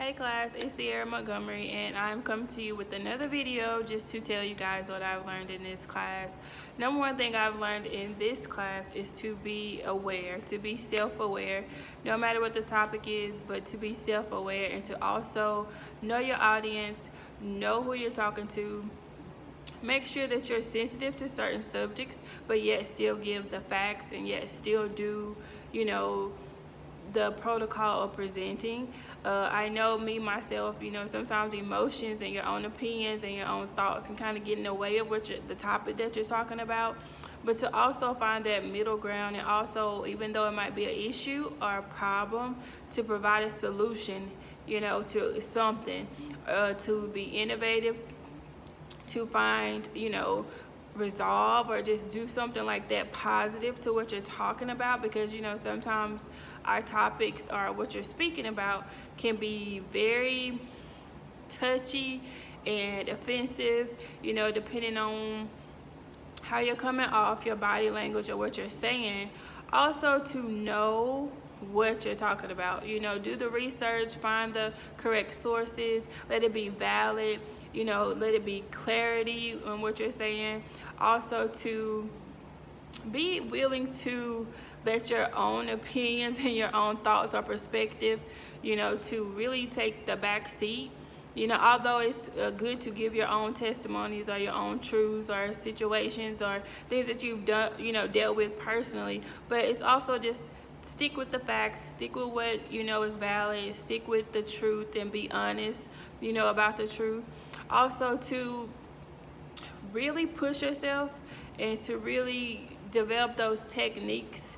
Hey class, it's Sierra Montgomery and I'm coming to you with another video just to tell you guys what I've learned in this class. Number one thing I've learned in this class is to be aware, to be self-aware, no matter what the topic is, but to be self-aware and to also know your audience, know who you're talking to. Make sure that you're sensitive to certain subjects, but yet still give the facts and yet still do, the protocol of presenting. I know me myself, sometimes emotions and your own opinions and your own thoughts can kind of get in the way of the topic that you're talking about. But to also find that middle ground, and also, even though it might be an issue or a problem, to provide a solution, to something, to be innovative, to find, resolve or just do something like that positive to what you're talking about, because sometimes our topics or what you're speaking about can be very touchy and offensive, depending on how you're coming off, your body language, or what you're saying. Also, to know what you're talking about, do the research, find the correct sources, let it be valid, let it be clarity on what you're saying. Also, to be willing to let your own opinions and your own thoughts or perspective, to really take the back seat. Although it's good to give your own testimonies or your own truths or situations or things that you've done, dealt with personally, but it's also just stick with the facts, stick with what is valid, stick with the truth, and be honest, about the truth. Also, to really push yourself and to really develop those techniques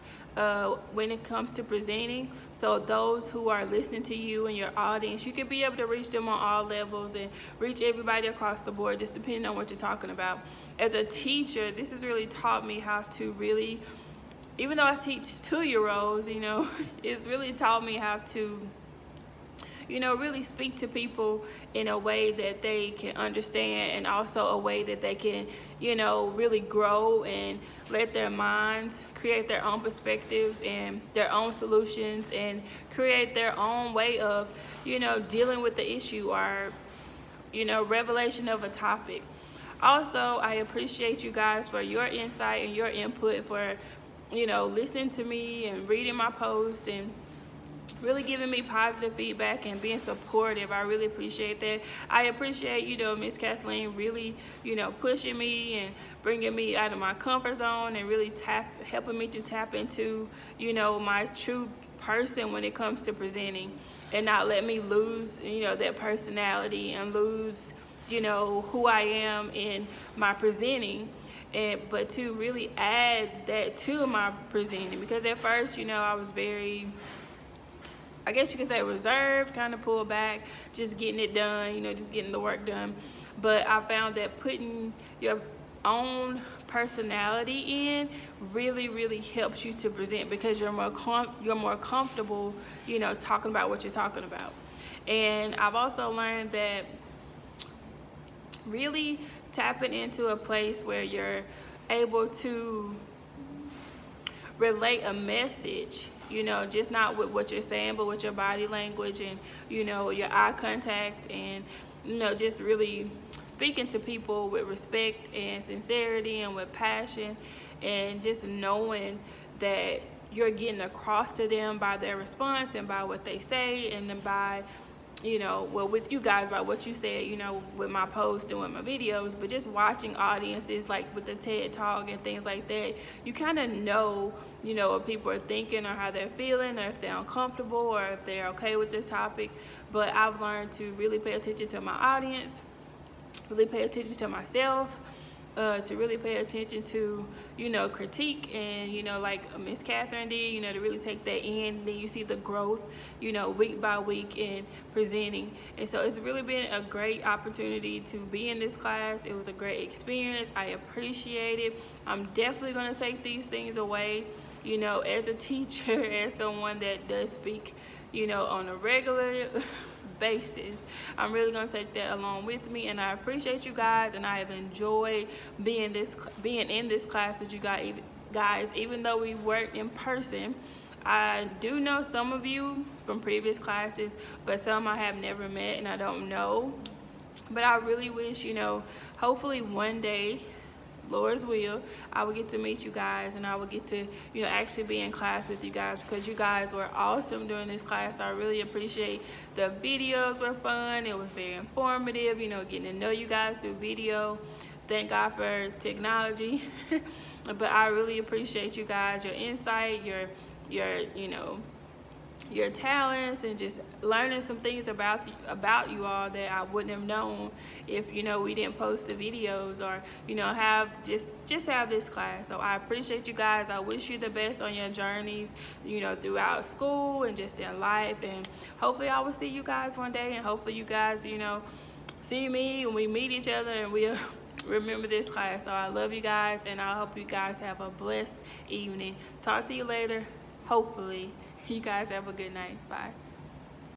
when it comes to presenting, so those who are listening to you and your audience, you can be able to reach them on all levels and reach everybody across the board, just depending on what you're talking about. As a teacher, this has really taught me how to really, even though I teach 2-year-olds, it's really taught me how to really speak to people in a way that they can understand, and also a way that they can, really grow and let their minds create their own perspectives and their own solutions and create their own way of, dealing with the issue or, revelation of a topic. Also, I appreciate you guys for your insight and your input, for, listening to me and reading my posts and really giving me positive feedback and being supportive. I really appreciate that. I appreciate, Miss Kathleen really, pushing me and bringing me out of my comfort zone and really helping me to tap into, my true person when it comes to presenting, and not let me lose, that personality and lose, who I am in my presenting. But to really add that to my presenting, because at first, I was very, I guess you could say, reserved, kind of pulled back, just getting it done, just getting the work done. But I found that putting your own personality in really helps you to present, because you're more comfortable, talking about what you're talking about. And I've also learned that really tapping into a place where you're able to relate a message, just not with what you're saying, but with your body language and, your eye contact, and, just really speaking to people with respect and sincerity and with passion, and just knowing that you're getting across to them by their response and by what they say, and then by, with you guys, by what you said, with my posts and with my videos. But just watching audiences, like with the TED Talk and things like that, you kind of know, what people are thinking or how they're feeling, or if they're uncomfortable or if they're okay with this topic. But I've learned to really pay attention to my audience, really pay attention to myself, to really pay attention to, critique, and, like Miss Catherine did, to really take that in. Then you see the growth, week by week in presenting. And so it's really been a great opportunity to be in this class. It was a great experience. I appreciate it. I'm definitely going to take these things away, as a teacher, as someone that does speak, on a regular basis. I'm really going to take that along with me, and I appreciate you guys, and I have enjoyed being in this class with you guys, even though we worked in person. I do know some of you from previous classes, but some I have never met and I don't know. But I really wish, you know, hopefully one day, Lord's will, I will get to meet you guys and I will get to, you know, actually be in class with you guys, because you guys were awesome during this class. I really appreciate the videos were fun. It was very informative, you know, getting to know you guys through video. Thank God for technology. But I really appreciate you guys, your insight, your you know, your talents, and just learning some things about you all that I wouldn't have known if, you know, we didn't post the videos, or, you know, have just have this class. So I appreciate you guys. I wish you the best on your journeys, you know, throughout school and just in life, and hopefully I will see you guys one day, and hopefully you guys, you know, see me when we meet each other and we'll remember this class. So I love you guys, and I hope you guys have a blessed evening. Talk to you later, hopefully. You guys have a good night. Bye.